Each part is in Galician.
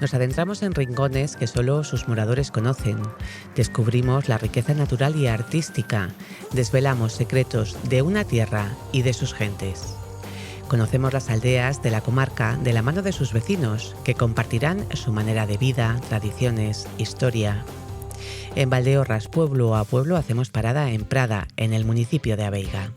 Nos adentramos en rincones que solo sus moradores conocen. Descubrimos la riqueza natural y artística. Desvelamos secretos de una tierra y de sus gentes. Conocemos las aldeas de la comarca de la mano de sus vecinos, que compartirán su manera de vida, tradiciones, historia. En Valdeorras, pueblo a pueblo, hacemos parada en Prada, en el municipio de Abeiga.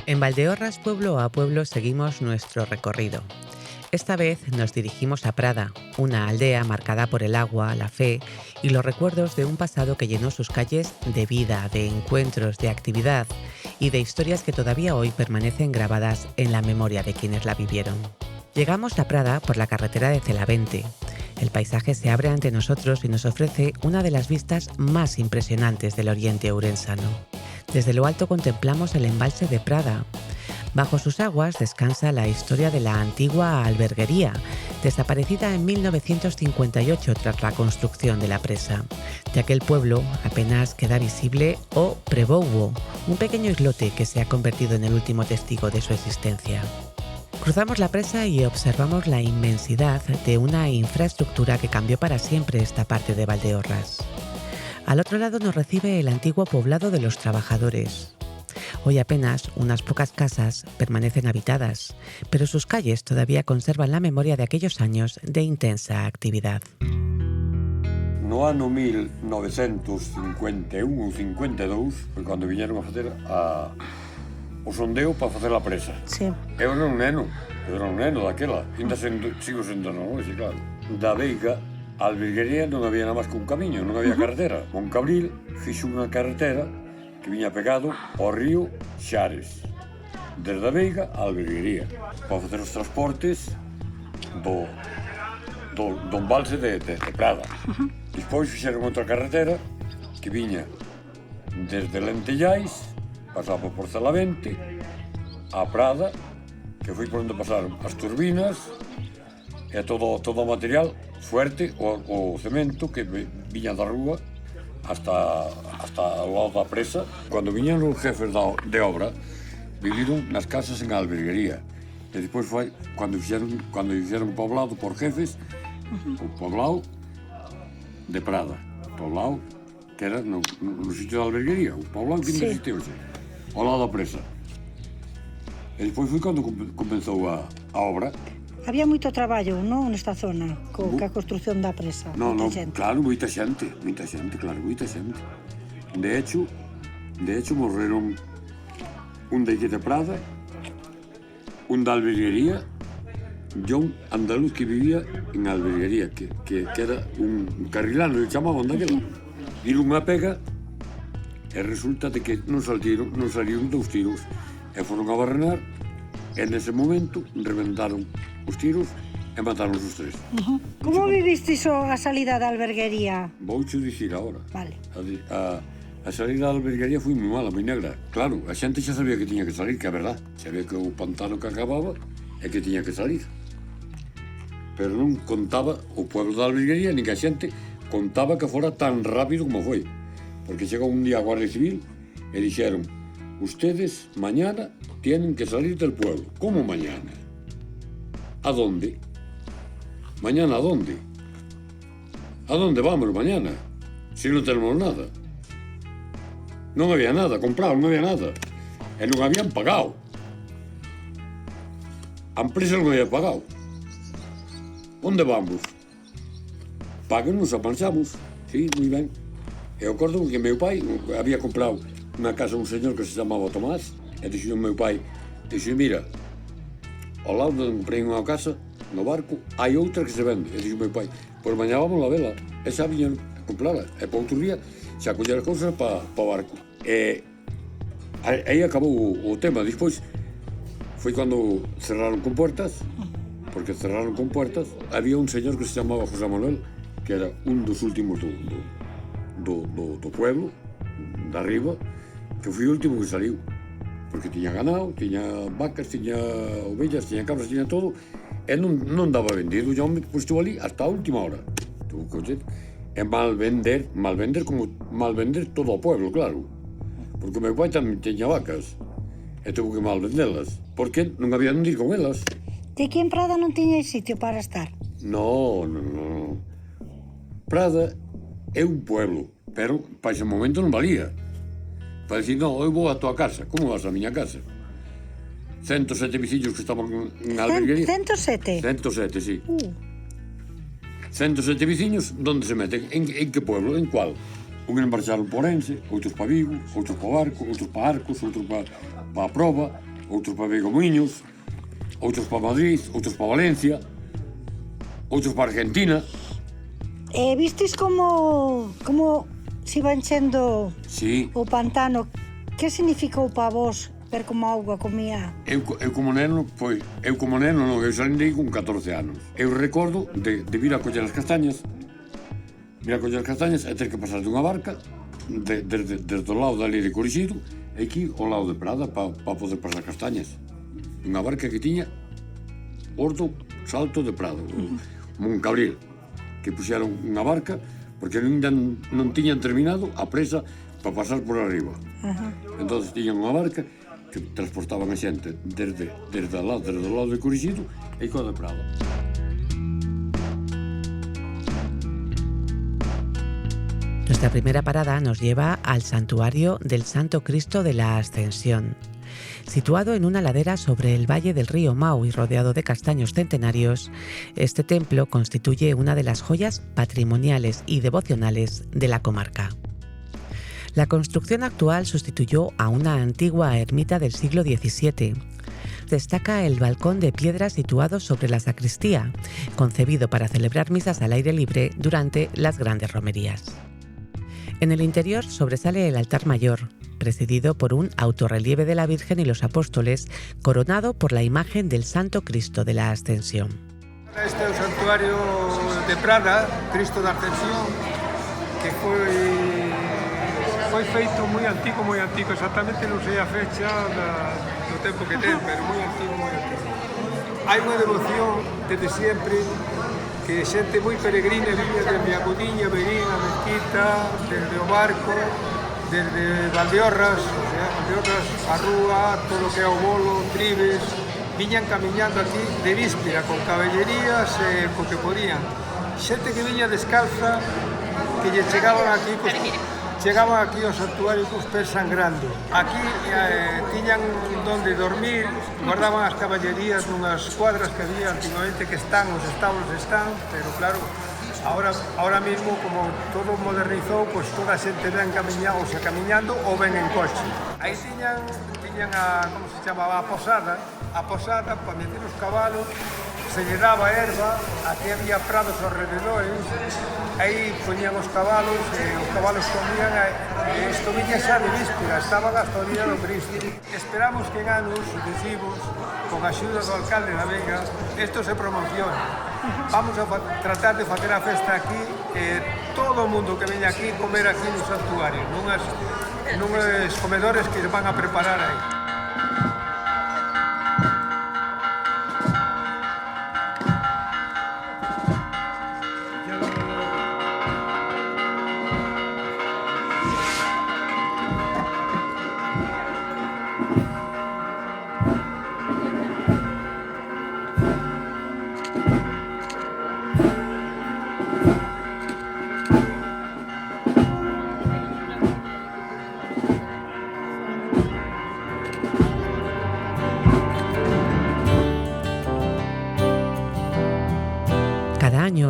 En Valdeorras, pueblo a pueblo, seguimos nuestro recorrido. Esta vez nos dirigimos a Prada, una aldea marcada por el agua, la fe y los recuerdos de un pasado que llenó sus calles de vida, de encuentros, de actividad y de historias que todavía hoy permanecen grabadas en la memoria de quienes la vivieron. Llegamos a Prada por la carretera de Celavente. El paisaje se abre ante nosotros y nos ofrece una de las vistas más impresionantes del oriente ourensano. Desde lo alto contemplamos el embalse de Prada. Bajo sus aguas descansa la historia de la antigua alberguería, desaparecida en 1958 tras la construcción de la presa. De aquel pueblo apenas queda visible o Prebouo, un pequeño islote que se ha convertido en el último testigo de su existencia. Cruzamos la presa y observamos la inmensidad de una infraestructura que cambió para siempre esta parte de Valdeorras. Al otro lado nos recibe el antiguo poblado de los trabajadores. Hoy apenas unas pocas casas permanecen habitadas, pero sus calles todavía conservan la memoria de aquellos años de intensa actividad. No ano 1951 ou 52 foi cando viñeron a facer o sondeo para facer a presa. Sí. Eu era un neno daquela, ainda sigo sendo hoxe, claro. Da Veiga a alberguería non había nada máis que un camiño, non había carretera. Moncabril fixo unha carretera que viña pegado ao río Xares, desde a Veiga á alberguería, para facer os transportes do embalse de Prada. Despois fixeron outra carretera que viña desde Lentellais, pasaba por Celavente, a Prada, que foi por onde pasaron as turbinas e todo o material fuerte, o cemento que viña da rúa hasta ao lado da presa. Cando viñan os jefes de obra, viviron nas casas en alberguería. E despois foi cando fixeron poblado por jefes, o poblado de Prada, poblado que era no sitio da alberguería, o poblado que ainda existe hoxe, ao lado da presa. E despois foi cando comenzou a obra. Había moito traballo, non, nesta zona, ca construción da presa. Non, claro, moita xente. De hecho, morreron un de aquí de Prada, un da alberguería, John andaluz que vivía en alberguería, que era un carrilano, le chamaban daquela. E unha pega, e resulta de que non saliron 2 tiros, e foron a barrenar, e nese momento reventaron os tiros e mataron os 3. Como viviste iso a salida da alberguería? Voucho dicir agora. Vale. A salida da alberguería foi moi mala, moi negra. Claro, a xente xa sabía que tiña que salir, que é verdad. Sabía que o pantano que acababa é que tiña que salir. Pero non contaba o pueblo da alberguería, nin que a xente contaba que fora tan rápido como foi. Porque chegou un día a Guardia Civil e dixeron: ustedes mañana tienen que salir del pueblo. ¿Cómo mañana? ¿A dónde? ¿Mañana a dónde? ¿A dónde vamos mañana? Si non tenemos nada. Non había nada, comprado, non había nada. E non habían pagado. A empresa non había pagado. Onde vamos? Páguenos a marchamos. Sí, moi ben. E acordo que meu pai había comprado unha casa un señor que se chamaba Tomás, e dixo meu pai, mira, ao lado de comprei unha casa, no barco, hai outra que se vende. E dixo meu pai, pois mañá vamos a vela. E xa viñan a comprala. E para outro día, xa coller as cousas para o barco. E aí acabou o tema. Despois, foi cando cerraron con puertas, porque cerraron con puertas. Había un señor que se chamaba José Manuel, que era un dos últimos do pueblo, de arriba, que foi o último que saliu. Porque tiña ganado, tiña vacas, tiña ovellas, tiña cabras, tiña todo, e non daba vendido. O home estuvo ali hasta a última hora. é mal vender como mal vender todo o pueblo, claro. Porque o meu pai tamén teña vacas e tuvo que mal vendelas, porque non había onde ir con elas. Ti aquí en Prada non tiñais sitio para estar? No. Prada é un pueblo, pero para ese momento non valía. Para decir, no, eu vou a tua casa. Como vas a miña casa? 107 veciños que estaban en alberguería. 107? 107, sí. 107 veciños, onde se meten? En que pueblo? En cual? Un embarxaron por Orense, outros para Vigo, outros para Barco, outros para Arcos, outros para Proba, outros para Vigo Muiños, outros para Madrid, outros para Valencia, outros para Argentina. Vistes como se iba enchendo Sí. o pantano? Que significou para vos ver como a auga comía? Eu como neno non, eu salín de aí con 14 anos. Eu recordo de vir a coller as castañas, e ter que pasar dunha barca desde o lado dali de Corixido e aquí ao lado de Prada para poder pasar castañas. Unha barca que tiña Ordo Salto de Prado, Moncabril, que puxeron unha barca porque ainda non tiñan terminado a presa para pasar por arriba. Entón, tiñan unha barca que transportaban a xente desde o lado de Corixido e co de Prada. Nuestra primera parada nos lleva al santuario del Santo Cristo de la Ascensión. Situado en una ladera sobre el valle del río Mau y rodeado de castaños centenarios, este templo constituye una de las joyas patrimoniales y devocionales de la comarca. La construcción actual sustituyó a una antigua ermita del siglo XVII. Destaca el balcón de piedra situado sobre la sacristía, concebido para celebrar misas al aire libre durante las grandes romerías. En el interior sobresale el altar mayor, presidido por un autorrelieve de la Virgen y los Apóstoles, coronado por la imagen del Santo Cristo de la Ascensión. Este é o santuario de Prada, Cristo da Ascensión, que foi feito moi antigo, exactamente non sei a fecha do tempo que ten, pero moi antigo. Hai unha devoción desde sempre que xente moi peregrina viña desde a Codiña, Berín, a Mezquita, desde o Barco, desde Valdeorras, a Rúa, todo o que é o Bolo, Tribes, viñan camiñando aquí de víspera con cabellerías e co que podían. Xente que viña descalza, que lle chegaban aquí ao santuario cos pés sangrando. Aquí tiñan donde dormir, guardaban as caballerías nunhas cuadras que había antigamente que os establos están, pero claro, ahora mismo como todo modernizou, pues toda a xente ven camiñando ou ven en coche. Aí tiñan a, como se chamaba, a posada para meter os cabalos, se lle daba erva, aquí había prados alrededores, aí poñían os cabalos comían, e isto viña xa de víspera, estaban hasta o día do Cristo. Esperamos que en anos sucesivos, con a axuda do alcalde da Vega, isto se promocione. Vamos a tratar de facer a festa aquí, todo o mundo que veña aquí comer aquí no santuario, nuns comedores que van a preparar aí.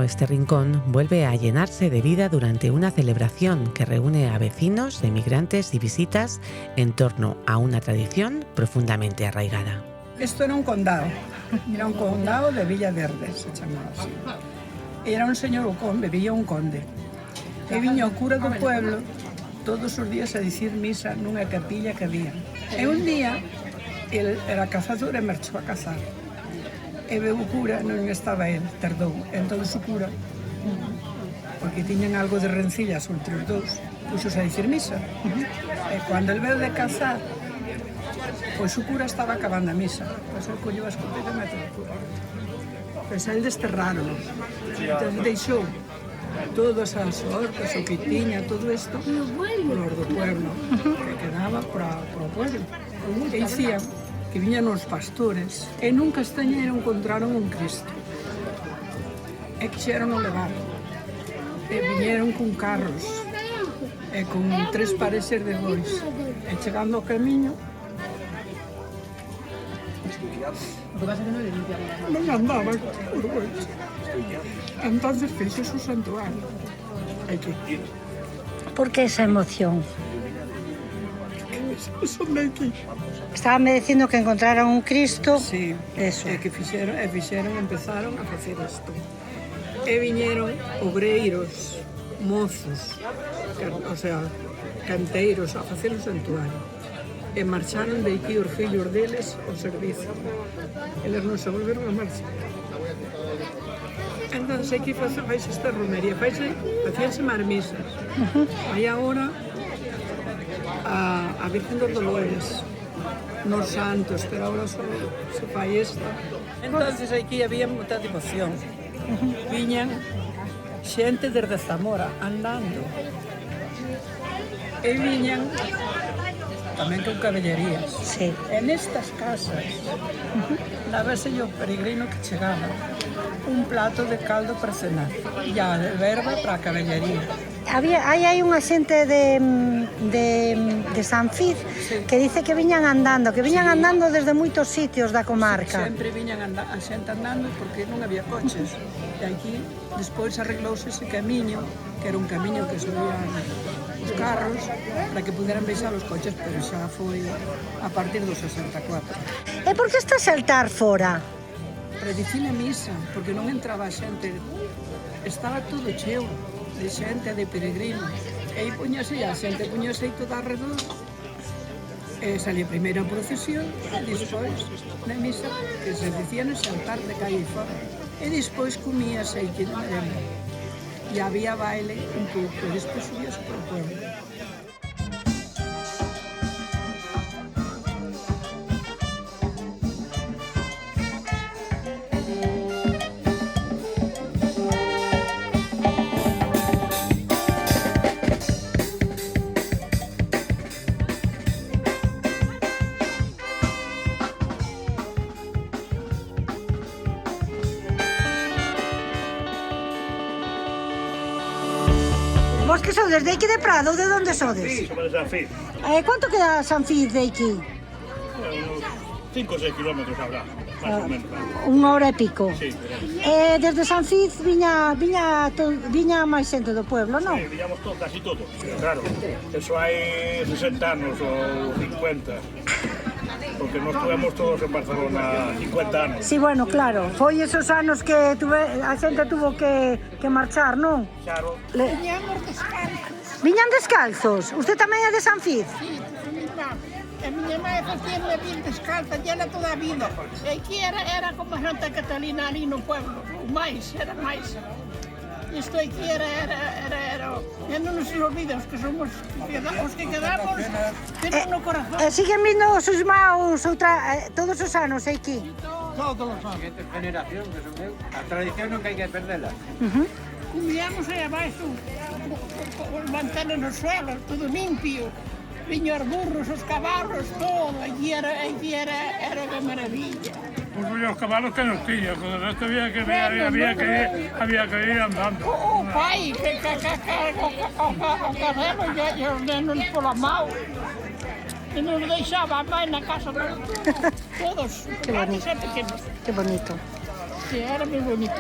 Este rincón vuelve a llenarse de vida durante una celebración que reúne a vecinos, emigrantes y visitas en torno a una tradición profundamente arraigada. Esto era un condado de Villaverde, se chamaba así. Era un señor, vivía un conde. E viña o cura do pueblo todos os días a dicir misa nunha capilla que había. E un día, el era cazador e marchou a cazar. E veu o cura, non estaba el, tardou. Entón o cura, porque tiñan algo de rencillas entre os dous, puxos a dicir misa. E cando el veu de cazar, pois o cura estaba acabando a misa. Pois el colleu a escopeta e matou o cura. Pois a el desterraron. Entón deixou todas as hortas, o que tiña, todo isto, por do pueblo, que quedaba para o pueblo. E dicían que viñan os pastores e nun Castañeiro encontraron un Cristo. E quixeron o levar. E viñeron con carros e con 3 pareses de bois. E chegando ao camiño, non andaban os bois. Entonces fixos o santuario. Aquí. Por que esa emoción? Son de aquí. Estábame dicindo que encontraron un Cristo. Sí, Eso. e que empezaron a facer isto. E viñeron obreiros, mozos, o sea, canteiros a facer o santuario. E marcharon de aquí os fillos deles ao servicio. Eles non se volveron a marchar. Entón, aquí faise esta romería, facíanse marmisas. Hai agora a Virgen dos Dolores, nos santos, pero agora só se fai esta. Entonces aquí había moita devoción. Viñan xente desde Zamora andando. E viñan tamén con caballerías. Sí. E nestas casas dábase o peregrino que chegaba un plato de caldo para cenar e a de verba para a caballería. Hai unha xente de San Fiz que dice que viñan andando desde moitos sitios da comarca. Sempre viñan a xente andando porque non había coches. E aquí despois arreglouse ese camiño, que era un camiño que subían os carros para que puderan baixar os coches, pero xa foi a partir do 64. E por que está a saltar fora? Para dicir a misa, porque non entraba a xente, estaba todo cheo de xente, de peregrinos. E aí poñase a xente, poñase aí toda alrededor. E salía primeiro a procesión, e despois na misa, que se dicía no xantar de calle fora. E despois comíase aí que de merenda. E había baile un pouco, e despois subíase para o pueblo. Vos que sodes de aquí de Prado ou de onde sodes? Sí, somos de San Fiz. Quanto queda San Fiz de aquí? Unos 5 o 6 kilómetros habrá, más o menos. Unha hora e pico. Sí, Desde San Fiz viña máis xente do pueblo, non? sí, viñamos todo, casi todo. Claro, eso hai 60 anos ou 50. Porque nos tuvemos todos en Barcelona 50 anos. Sí, bueno, claro. Foi esos anos que a xente tuvo que marchar, non? Claro, Viñamos descalzos. Viñan descalzos? Usted tamén é de San Fiz? Sí, con mi mamá. E miña mãe facíame vir descalza, llena toda a vida. E aquí era como Santa Catalina ali no pueblo, era máis. Isto aquí era, e non nos olvida os que somos, os que quedamos, temos no corazón. Siguen vindo os seus maus todos os anos aquí? Todos os anos. Generación, que son eu, a tradición non hai que perderla. Comíamos aí abaixo, os manteles no suelo, todo limpio. Viño os burros, os caballos, todo. Allí era de maravilla. Pues los caballos que nos tiña, con el resto había que ir andando. O pai, que o cabelo e os nenos pola mão. E nos deixaba a mãe na casa todos, grandes e pequenos. Que bonito. Sí, era moi bonito.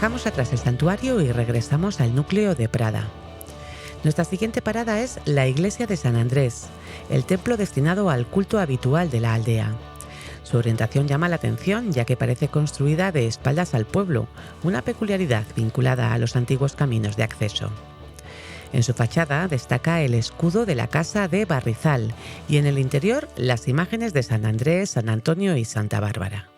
Dejamos atrás el santuario y regresamos al núcleo de Prada. Nuestra siguiente parada es la iglesia de San Andrés, el templo destinado al culto habitual de la aldea. Su orientación llama la atención ya que parece construida de espaldas al pueblo, una peculiaridad vinculada a los antiguos caminos de acceso. En su fachada destaca el escudo de la casa de Barrizal y en el interior las imágenes de San Andrés, San Antonio y Santa Bárbara.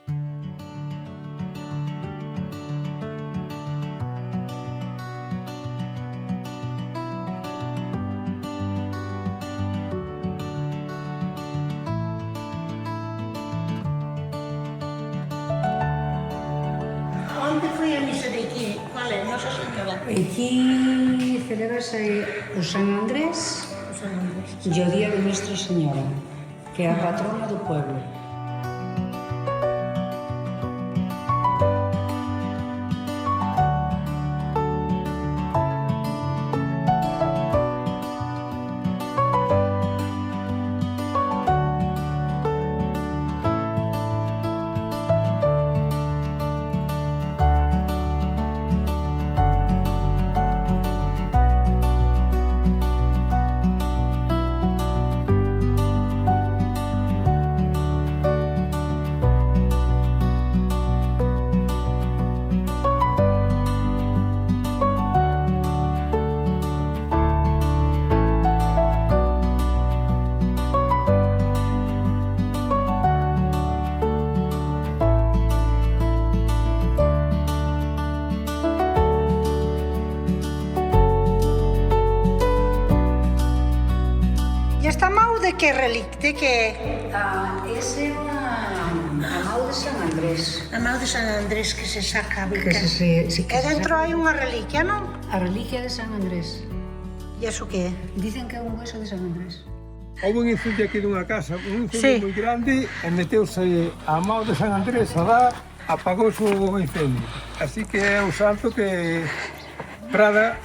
Onde foi a misa de aquí? Qual é? Nosa Señora. Aquí celebrase o San Andrés e o Día de Nuestra Señora, que é a patrona do pueblo. De que reliquia? De que... Ese é a nau de San Andrés. A nau de San Andrés que se saca a bica. E dentro hai unha reliquia, non? A reliquia de San Andrés. E iso que é? Dicen que é un hueso de San Andrés. Houve un incendio aquí dunha casa, un incendio moi grande, e meteuse a mão de San Andrés a dar, apagouse o incendio. Así que é un santo que Prada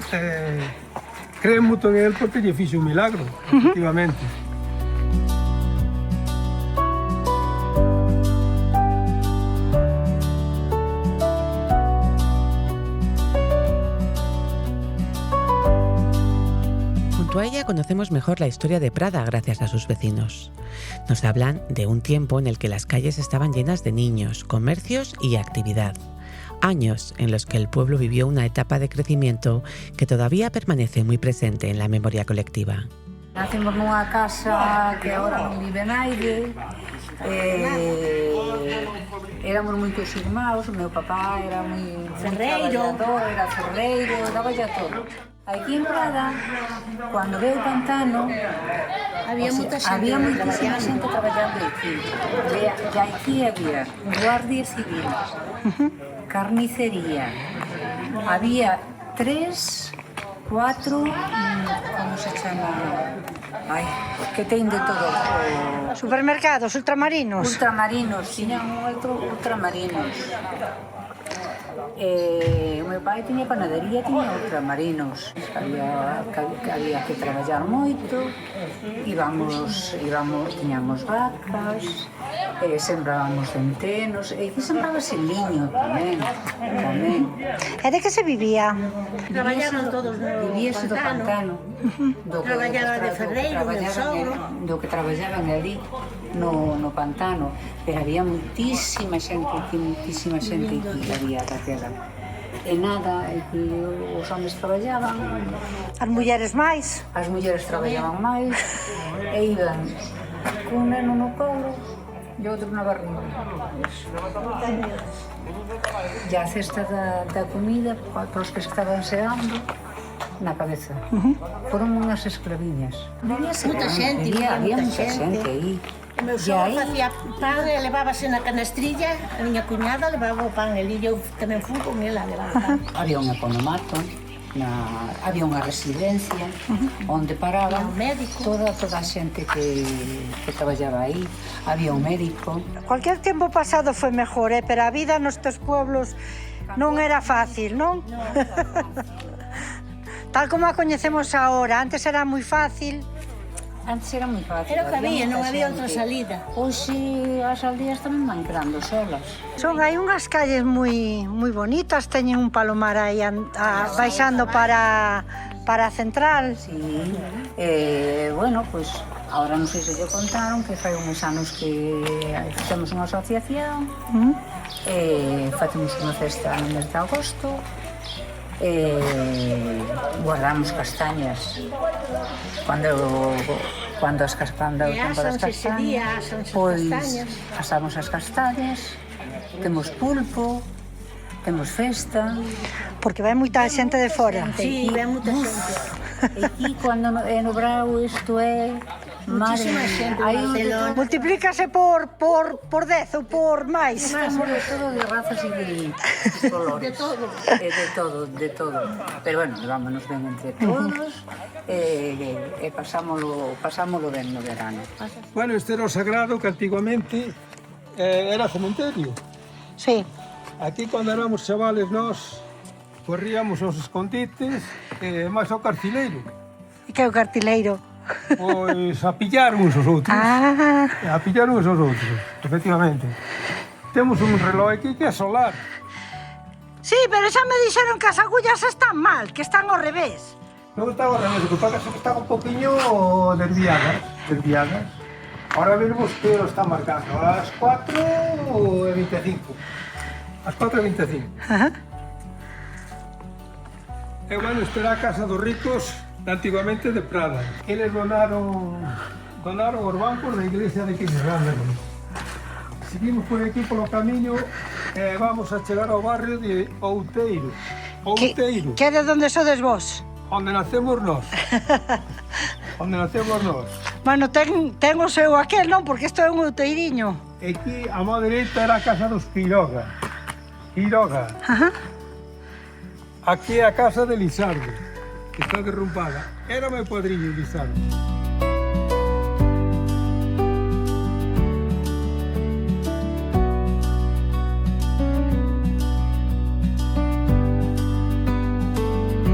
cree moito en él porque lle fixo un milagro, efectivamente. Junto a ella conocemos mejor la historia de Prada gracias a sus vecinos. Nos hablan de un tiempo en el que las calles estaban llenas de niños, comercios y actividad. Años en los que el pueblo vivió una etapa de crecimiento que todavía permanece muy presente en la memoria colectiva. Nacemos nunha casa que agora non vive naide. Éramos moitos irmãos, o meu papá era moi traballador, era ferreiro, daba ya todo. Aquí en Prada, cuando veo o pantano, había moitísima xente traballando aquí. E aquí había guardia civil, carnicería, había 3, 4, como se chama? Ai, que ten de todo. Supermercados, ultramarinos. Ultramarinos, tiñan ultramarinos. O meu pai tiña panadería, tiña ultramarinos. Había que traballar moito, tiñamos vacas, sembrábamos centenos, e aquí sembrábase liño tamén. E de que se vivía? Traballaban todos no Vivíase do pantano. Traballaba de ferreiro, de sogro. Do que traballaban ali no pantano. Pero había moitísima xente que había daquela. E nada, os homes traballaban. As mulleres máis? As mulleres traballaban máis e iban cun neno no colo e outro na barriga. E a cesta da comida para os que estaban seando na cabeza. Foron unhas esclaviñas. Había moita xente aí. O meu sogro facía pan e levábase na canastrilla, a miña cuñada levaba o pan, e eu tamén fui con ela a levar o pan. Había un economato, había unha residencia onde paraban toda a xente que traballaba aí. Había un médico. Cualquier tempo pasado foi mellor, pero a vida nestes pueblos non era fácil, non? Tal como a coñecemos agora, antes era moi fácil Antes era moi fácil. Era o que había, non moita había xente. outra salida. Hoxe as aldeas tamén van quedando solas. Hai unhas calles moi bonitas, teñen un palomar aí baixando para a central. Sí, bueno, pois, ahora non sei se lle contaron que fai uns anos que temos unha asociación, facemos unha festa no mes de agosto, guardamos castañas cando as cando o tempo das castañas, pois asamos as castañas, temos pulpo, temos festa. Porque vai moita xente de fora. Sí, ve moita xente. E aquí, cando é no brau, isto é... Muchísima xente en Barcelona. Multiplícase por 10 ou por máis. Estamos de todo, de razas e de colores. De todo. Pero bueno, vámonos ben entre todos e pasámolo ben no verano. Bueno, este era o sagrado que antiguamente era cementerio. Sí. Aquí, cando éramos chavales, nós corríamos aos escondites e máis ao cartileiro. E que é o cartileiro? Pois a pillar uns aos outros. A pillar uns aos outros, efectivamente. Temos un reloj aquí que é solar. Sí, pero xa me dixeron que as agullas están mal, que están ao revés. Non está ao revés, o que pasa é que está un poquinho desviadas. Ahora vemos que lo está marcando ás 4:25. Ás 4:25. E bueno, esta era a casa dos ricos antigamente de Prada. Eles donaron os bancos da iglesia de Quirranda. Seguimos por aquí polo camiño e vamos a chegar ao barrio de Outeiro. Outeiro. Que é de onde sodes vos? Onde nacemos nós. Bueno, ten o seu aquel, non? Porque isto é un outeiriño. E aquí, a mão dereita, era a casa dos Quiroga. Aquí é a casa de Lizardo, que está derrumbada. Era meu padriño, Lizardo.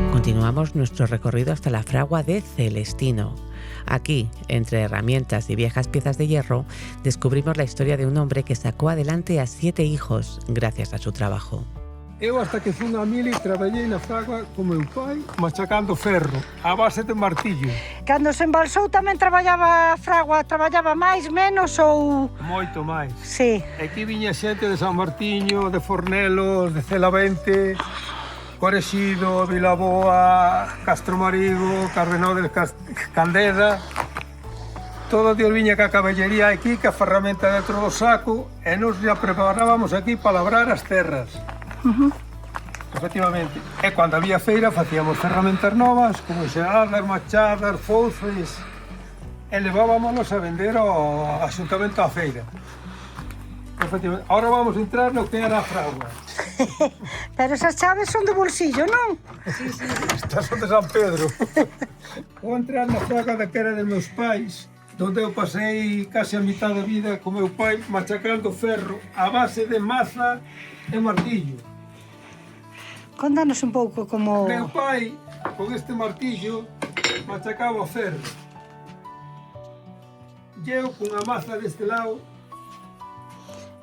Continuamos nuestro recorrido hasta la fragua de Celestino. Aquí, entre herramientas y viejas piezas de hierro, descubrimos la historia de un hombre que sacó adelante a 7 hijos gracias a su trabajo. Eu hasta que fui a mili traballei na fragua con meu pai machacando ferro a base de martillo. Cando se embalsou tamén traballaba a fragua, traballaba máis, menos ou... Moito máis. Sí. Aquí viña xente de San Martiño, de Fornelos, de Celavente, Corexido, Vilaboa, Castromarigo, Cardenal Candeda. Todo Dios viña ca caballería aquí, ca ferramenta dentro do saco, e nos ya preparábamos aquí para labrar as terras. Efectivamente. E cando había feira facíamos ferramentas novas, como xeradas, machadas, fouces, e levábamos a vender ao axuntamento á feira. Efectivamente. Ahora vamos a entrar no que era a fragua. Pero esas chaves son de bolsillo, non? Sí. Estas son de San Pedro. Vou entrar na fragua da que era de meus pais, donde eu pasei case a mitad da vida con meu pai machacando ferro a base de maza e martillo. Contanos un pouco como... Meu pai, con este martillo, machacaba o ferro. E eu, con a maza deste lado,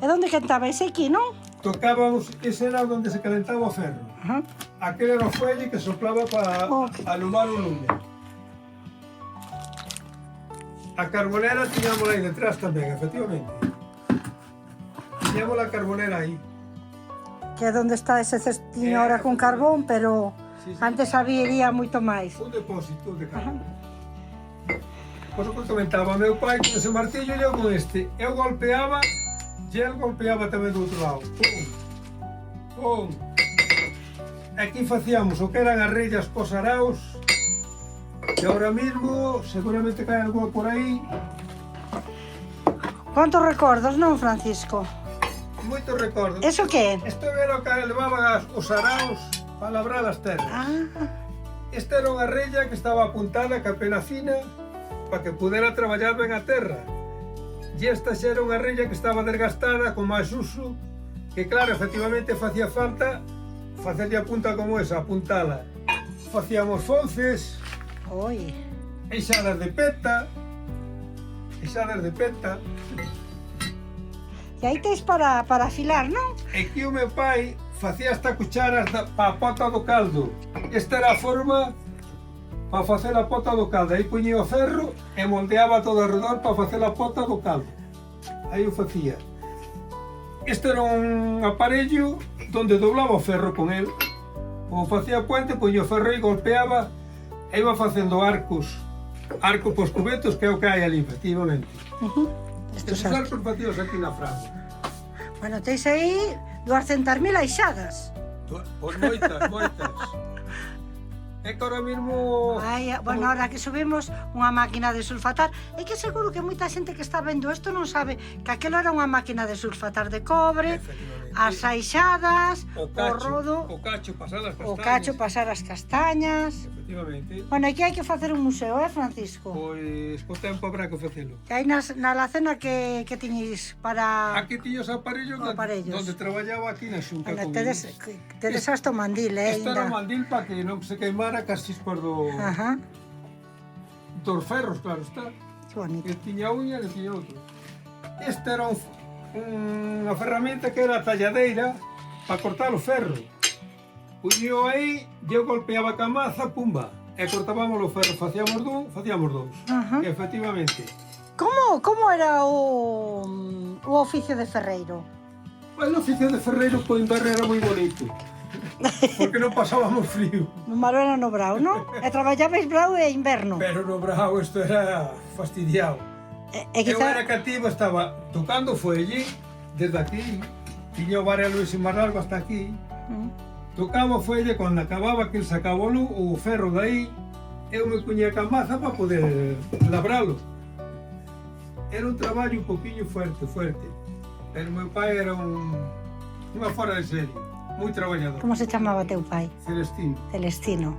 E onde cantabais aquí, non? tocábamos, ese era onde se calentaba o ferro. Aquel era o fuelle que soplaba para alumar o lume. A carbonera tiñamos aí detrás tamén, efectivamente. Tiñamos a carbonera aí. Que é onde está ese cestiño ahora con carbón, pero antes había moito máis. Un depósito de carbón. Pois o que comentaba, meu pai con ese martillo e eu con este. Eu golpeaba e el golpeaba tamén do outro lado. Pum. Aquí facíamos o que eran as rellas pos araos. E ahora mismo, seguramente cae algo por aí. Quantos recordos, non, Francisco? Moitos recordos. Eso que é? Isto era o que levaban os araos para labrar as terras. Esta era unha rella que estaba apuntada ca pena fina para que pudera traballar ben a terra. E esta xa era unha rella que estaba desgastada con máis uso, que claro, efectivamente facía falta facerlle a punta como esa, apuntala. Facíamos fonces, eixadas de peta, queixadas de penta. E aí tes para afilar, non? E que o meu pai facía esta cucharas para a pota do caldo. Esta era a forma para facer a pota do caldo. Aí poñía o ferro e moldeaba todo alrededor para facer a pota do caldo. Aí o facía. Este era un aparello donde doblaba o ferro con el. Como facía puente, poñía o ferro e golpeaba e iba facendo arcos. Arcos pos cubetos, que é o que hai ali, efectivamente. Estes arcos facíos aquí na franja. Bueno, teis aí 200.000 aixadas. Pois moitas, moitas. É que ahora mismo... Ai, bueno, ahora que subimos unha máquina de sulfatar, é que seguro que moita xente que está vendo isto non sabe que aquelo era unha máquina de sulfatar de cobre, as aixadas, o rodo, o cacho pasar as castañas. o cacho pasar as castañas. Efectivamente. Bueno, aquí hai que facer un museo, Francisco? Pois, co tempo habrá que facelo. Que hai na alacena que tiñis para... Aquí tiños aparellos, donde traballaba aquí na xunta. Bueno, tedes hasta o mandil, Este era o mandil para que non se queimara cas chispas dos ferros, claro está. Que bonito. Que tiña uña e tiña outro. Este era unha ferramenta que era a talladeira para cortar o ferro. Puño aí, eu golpeaba ca maza, pumba, e cortábamos o ferro, facíamos dous. Efectivamente. Como era o oficio de ferreiro? O oficio de ferreiro po inverno era moi bonito, porque non pasábamos frío. No malo era no brao, non? E traballabais brao e inverno. Pero no brao isto era fastidiado. Eu era cativo, estaba tocando fuelle desde aquí, tiña o bar a Luis máis largo hasta aquí. Tocaba o fuelle, cando acababa que el sacaba o ferro de aí, eu me puñía ca maza para poder labralo. Era un traballo un poquinho fuerte, pero meu pai era unha fora de serie, moi traballador. Como se chamaba teu pai? Celestino. Celestino.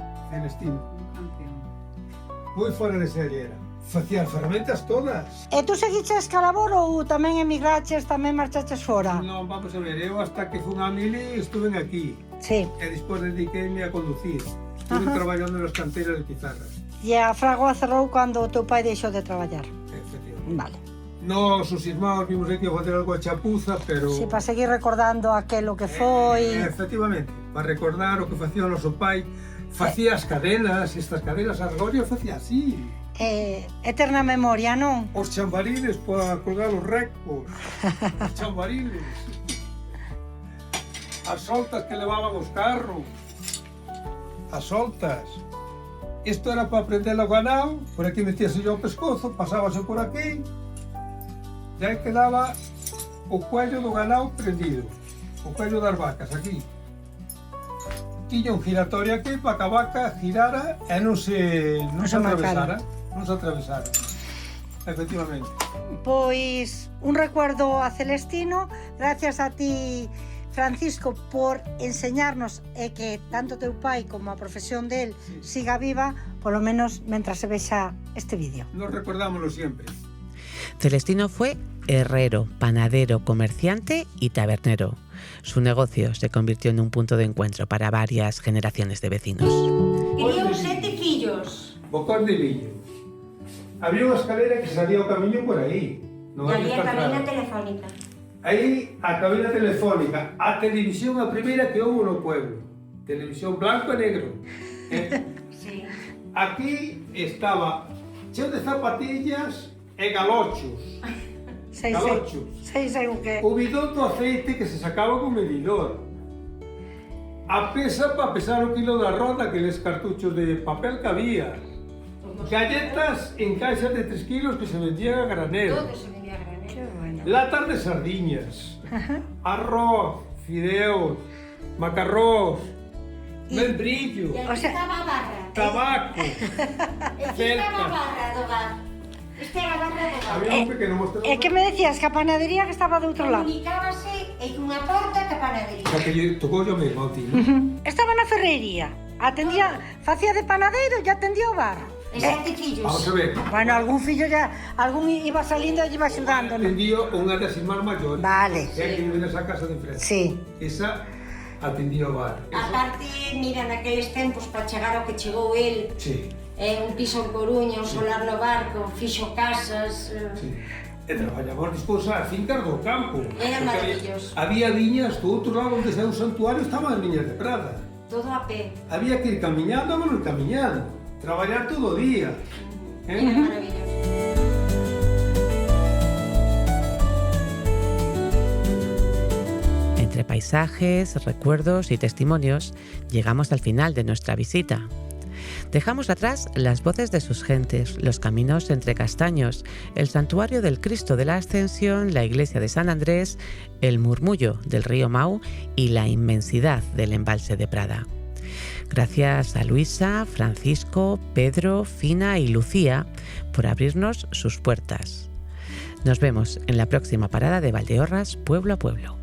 Moi fora de serie era. Facía as ferramentas todas. E tú seguiches ca labor ou tamén emigraches, tamén marchaches fora? Non, vamos a ver, eu hasta que fun a Mili estuve aquí. Sí. E despois dediqueime a conducir. Estuve traballando nas canteiras de pizarras. E a Fragoa cerrou cando o teu pai deixou de traballar? Efectivamente. Vale. Nos, os irmãos, vimos aquí a facer algo a chapuza, pero... Sí, para seguir recordando aquelo que foi... Efectivamente, para recordar o que facía o noso pai. Facía as cadenas, estas cadenas argorias facía así. Eterna memoria, non? Os chambarines para colgar os recos. Os chambarines. As soltas que levaban os carros. As soltas. Isto era para prender o ganado, por aquí metíase o pescozo, pasábase por aquí, e aí quedaba o cuello do ganado prendido, o cuello das vacas, aquí. Tiña un giratorio aquí para que a vaca girara e non se atravesara. Efectivamente. Pois un recuerdo a Celestino, gracias a ti, Francisco, por enseñarnos que tanto teu pai como a profesión del siga viva, polo menos mentras se vexa este vídeo. Nos recordámoslo siempre. Celestino fue herrero, panadero, comerciante y tabernero. Su negocio se convirtió en un punto de encuentro para varias generaciones de vecinos. Criou 7 fillos. Bocón de viño. Había unha escalera que salía o camiño por aí. E había cabina telefónica. Aí a cabina telefónica, a televisión a primeira que houve no pueblo. Televisión blanco e negro. Sí. Aquí estaba cheo de zapatillas e galochos. Sei o que. O bidón do aceite que se sacaba con medidor. A pesa para pesar o kilo da roda, aqueles cartuchos de papel que había. Galletas en caixas de 3 kilos que se vendían a granel. Todo se vendía a granel. Qué bueno. Latas de sardiñas, arroz, fideos, macarrós, membrillo, E aquí estaba a barra. tabaco, Aquí estaba a barra do bar. Esta era a barra do bar. Había un pequeno mostrador. É que me decías que a panadería que estaba do outro lado. Comunicábase en unha porta que a panadería. O sea, que lle tocou yo mesmo ao tío. Estaba na ferrería, atendía, facía de panadeiro e atendía o bar. E 7 fillos. Vamos a ver. Bueno, algún fillo algún iba salindo e iba axudando, non? Atendía unha das irmás maiores. Vale. Que é que vive nesa casa de enfrente. Sí. Esa atendía o bar. A parte, mira, naqueles tempos, para chegar ao que chegou el, Sí. un piso en Coruña, un solar no Barco, fixo casas... Sí. E traballamos despois as fincas do campo. Era maravilloso. Había viñas do outro lado onde está o santuario, estaban as viñas de Prada. Todo a pé. Había que ir camiñando, vámonos camiñando. Traballar todo o día. Era maravilloso. Entre paisajes, recuerdos y testimonios, llegamos al final de nuestra visita. Dejamos atrás las voces de sus gentes, los caminos entre castaños, el santuario del Cristo de la Ascensión, la iglesia de San Andrés, el murmullo del río Mau y la inmensidad del embalse de Prada. Gracias a Luisa, Francisco, Pedro, Fina y Lucía por abrirnos sus puertas. Nos vemos en la próxima parada de Valdeorras, Pueblo a Pueblo.